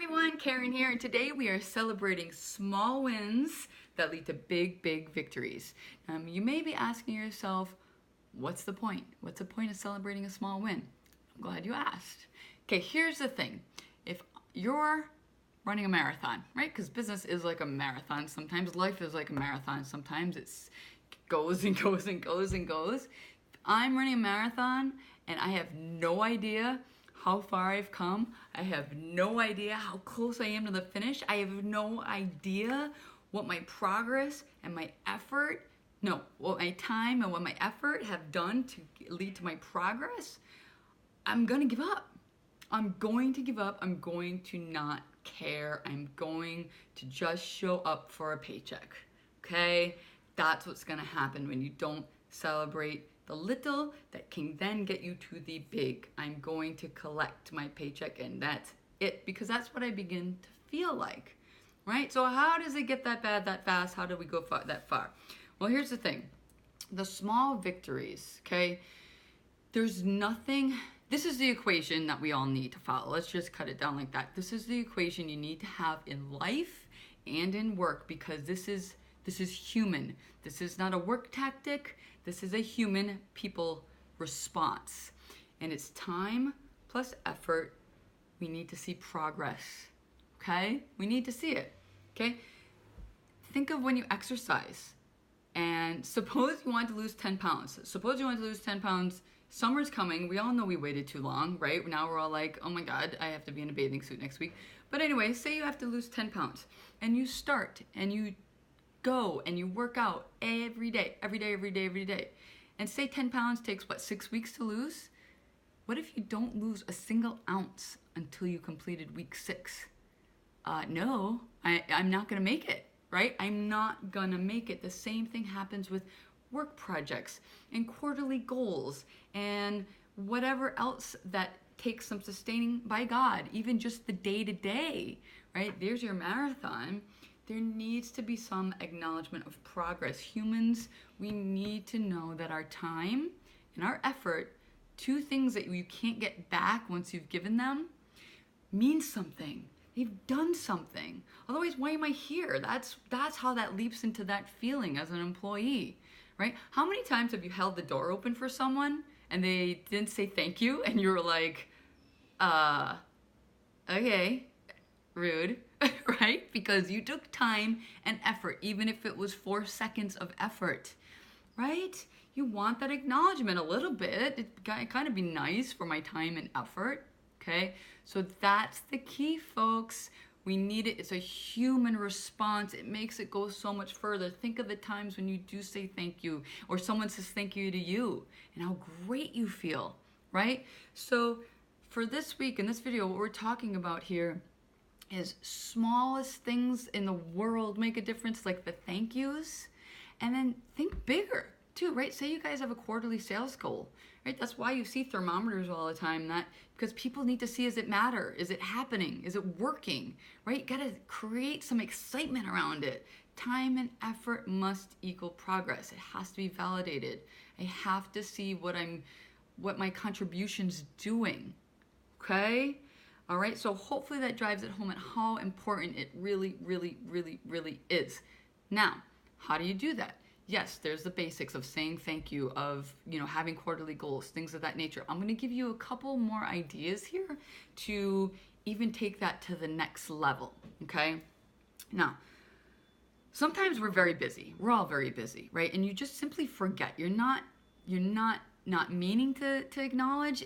everyone, Karen here, and today we are celebrating small wins that lead to big, big victories. You may be asking yourself, what's the point? What's the point of celebrating a small win? I'm glad you asked. Okay, here's the thing. If you're running a marathon, right? Because business is like a marathon. Sometimes life is like a marathon. Sometimes it goes and goes and goes and goes. I'm running a marathon and I have no idea how far I've come. I have no idea how close I am to the finish. I have no idea what my progress and my effort, what my time and what my effort have done to lead to my progress. I'm gonna give up. I'm going to give up. I'm going to not care. I'm going to just show up for a paycheck. Okay? That's what's gonna happen when you don't celebrate the little that can then get you to the big. I'm going to collect my paycheck and that's it, because that's what I begin to feel like, right? So how does it get that bad that fast? How do we go that far? Well, here's the thing. The small victories, okay? There's nothing, this is the equation that we all need to follow. Let's just cut it down like that. This is the equation you need to have in life and in work, because this is human. This is not a work tactic. This is a human people response. And it's time plus effort. We need to see progress, okay? We need to see it, okay? Think of when you exercise and suppose you want to lose 10 pounds. Suppose you want to lose 10 pounds. Summer's coming. We all know we waited too long, right? Now we're all like, oh my God, I have to be in a bathing suit next week. But anyway, say you have to lose 10 pounds and you start and you go and you work out every day. And say 10 pounds takes, 6 weeks to lose? What if you don't lose a single ounce until you completed week 6? No, I'm not gonna make it, right? I'm not gonna make it. The same thing happens with work projects and quarterly goals and whatever else that takes some sustaining by God, even just the day-to-day, right? There's your marathon. There needs to be some acknowledgement of progress. Humans, we need to know that our time and our effort, two things that you can't get back once you've given them, means something. They've done something. Otherwise, why am I here? That's how that leaps into that feeling as an employee, right? How many times have you held the door open for someone and they didn't say thank you and you were like, okay, rude. Right? Because you took time and effort, even if it was 4 seconds of effort, right? You want that acknowledgement a little bit. It kind of be nice for my time and effort, okay? So that's the key, folks. We need it. It's a human response. It makes it go so much further. Think of the times when you do say thank you or someone says thank you to you and how great you feel, right? So for this week in this video, what we're talking about here is smallest things in the world make a difference, like the thank yous. And then think bigger too, right? Say you guys have a quarterly sales goal, right? That's why you see thermometers all the time, because people need to see, is it matter? Is it happening? Is it working, right? You gotta create some excitement around it. Time and effort must equal progress. It has to be validated. I have to see what my contribution's doing, okay? All right, so hopefully that drives it home at how important it really, really, really, really is. Now, how do you do that? Yes, there's the basics of saying thank you, of having quarterly goals, things of that nature. I'm gonna give you a couple more ideas here to even take that to the next level, okay? Now, sometimes we're very busy. We're all very busy, right? And you just simply forget. You're not meaning to acknowledge.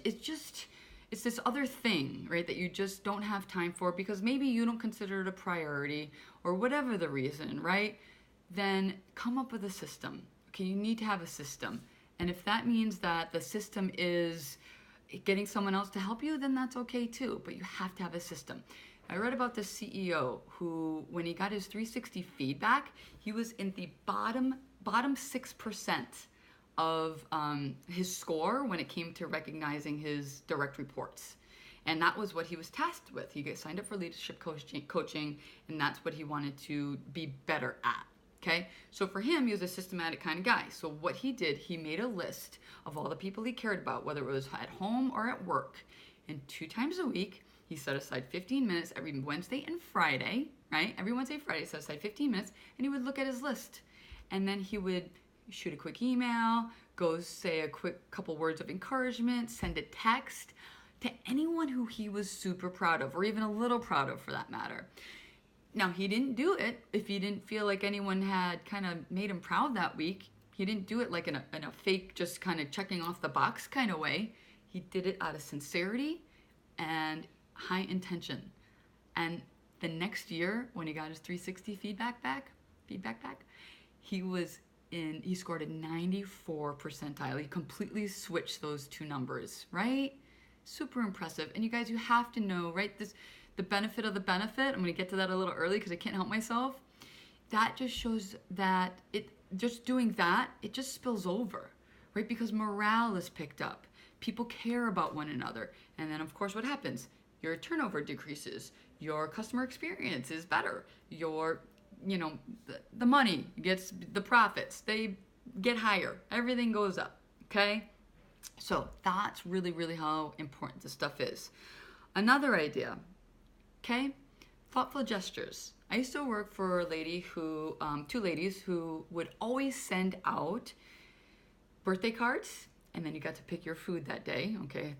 It's this other thing, right, that you just don't have time for because maybe you don't consider it a priority or whatever the reason, right? Then come up with a system. Okay, you need to have a system. And if that means that the system is getting someone else to help you, then that's okay too, but you have to have a system. I read about this CEO who, when he got his 360 feedback, he was in the bottom 6% of his score when it came to recognizing his direct reports. And that was what he was tasked with. He got signed up for leadership coaching, and that's what he wanted to be better at, okay? So for him, he was a systematic kind of guy. So what he did, he made a list of all the people he cared about, whether it was at home or at work. And 2 times a week, He set aside 15 minutes every Wednesday and Friday, right? Every Wednesday and Friday, set aside 15 minutes, and he would look at his list. And then he would shoot a quick email, go say a quick couple words of encouragement, send a text to anyone who he was super proud of, or even a little proud of for that matter. Now, he didn't do it if he didn't feel like anyone had kind of made him proud that week. He didn't do it like in a fake, just kind of checking off the box kind of way. He did it out of sincerity and high intention. And the next year, when he got his 360 feedback back, he scored a 94 percentile. He completely switched those two numbers, right? Super impressive. And you guys, you have to know, right? The benefit of the benefit, I'm going to get to that a little early because I can't help myself. That just shows that just doing that, it just spills over, right? Because morale is picked up. People care about one another. And then, of course, what happens? Your turnover decreases. Your customer experience is better. Your, the money gets, the profits, they get higher. Everything goes up, okay? So that's really, really how important this stuff is. Another idea, okay? Thoughtful gestures. I used to work for two ladies who would always send out birthday cards, and then you got to pick your food that day, okay?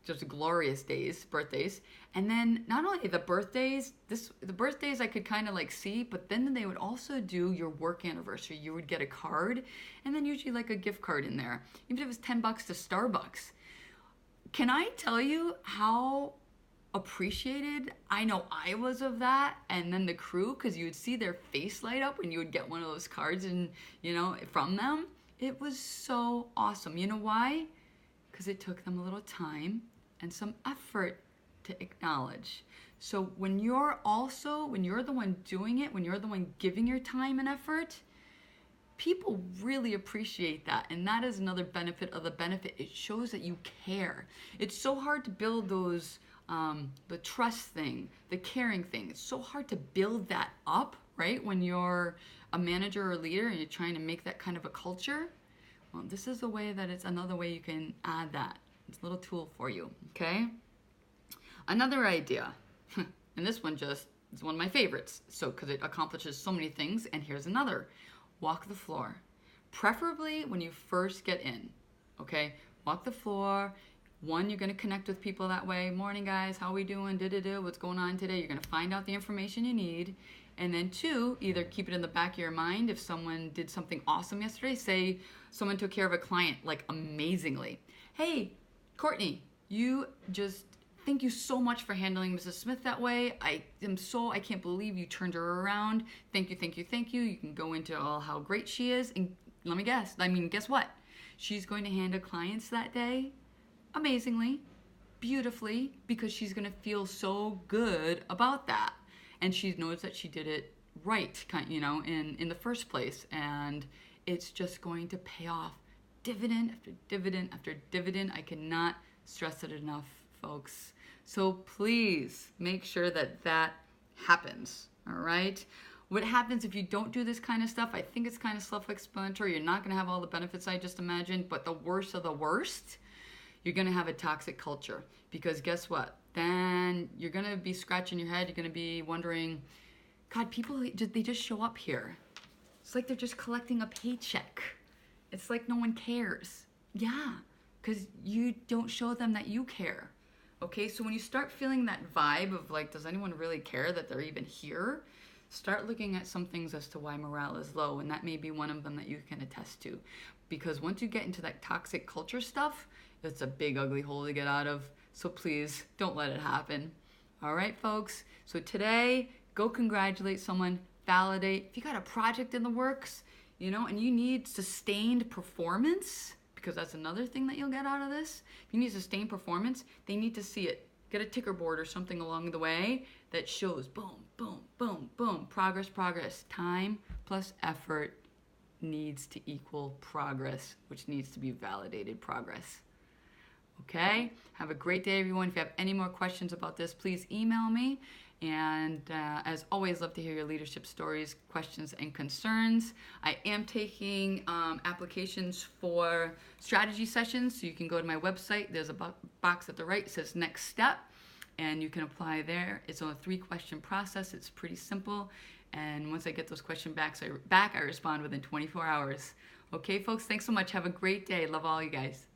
Just glorious birthdays. And then not only the birthdays I could kind of like see, but then they would also do your work anniversary. You would get a card, and then usually like a gift card in there, even if it was $10 to Starbucks. Can I tell you how appreciated I know I was of that, and then the crew, because you would see their face light up when you would get one of those cards and from them. It was so awesome. You know why? Because it took them a little time and some effort to acknowledge. So when you're the one doing it, when you're the one giving your time and effort, people really appreciate that. And that is another benefit of the benefit. It shows that you care. It's so hard to build those the trust thing, the caring thing. It's so hard to build that up, right? When you're a manager or a leader and you're trying to make that kind of a culture. Well, this is another way you can add that. It's a little tool for you, okay? Another idea, and this one is one of my favorites, because it accomplishes so many things, and here's another. Walk the floor. Preferably when you first get in, okay? Walk the floor. One, you're going to connect with people that way. Morning, guys. How we doing? What's going on today? You're going to find out the information you need. And then two, either keep it in the back of your mind. If someone did something awesome yesterday, say someone took care of a client like amazingly. Hey, Courtney, thank you so much for handling Mrs. Smith that way. I can't believe you turned her around. Thank you, thank you, thank you. You can go into how great she is. And let me guess. Guess what? She's going to handle clients that day amazingly, beautifully, because she's going to feel so good about that. And she knows that she did it right, in the first place. And it's just going to pay off dividend after dividend after dividend. I cannot stress it enough, folks. So please make sure that happens, all right? What happens if you don't do this kind of stuff? I think it's kind of self-explanatory. You're not going to have all the benefits I just imagined, but the worst of the worst, you're going to have a toxic culture. Because guess what? Then you're going to be scratching your head. You're going to be wondering, God, people, they just show up here. It's like they're just collecting a paycheck. It's like no one cares. Yeah, because you don't show them that you care. Okay, so when you start feeling that vibe of does anyone really care that they're even here? Start looking at some things as to why morale is low, and that may be one of them that you can attest to. Because once you get into that toxic culture stuff, it's a big ugly hole to get out of. So please don't let it happen. All right, folks. So today, go congratulate someone, validate. If you got a project in the works, and you need sustained performance, because that's another thing that you'll get out of this. If you need sustained performance, they need to see it. Get a ticker board or something along the way that shows boom, boom, boom, boom, progress. Time plus effort needs to equal progress, which needs to be validated progress. Okay? Have a great day, everyone. If you have any more questions about this, please email me. And as always, love to hear your leadership stories, questions, and concerns. I am taking applications for strategy sessions, so you can go to my website. There's a box at the right that says next step, and you can apply there. It's a 3-question process. It's pretty simple. And once I get those questions back, I respond within 24 hours. Okay, folks, thanks so much. Have a great day. Love all you guys.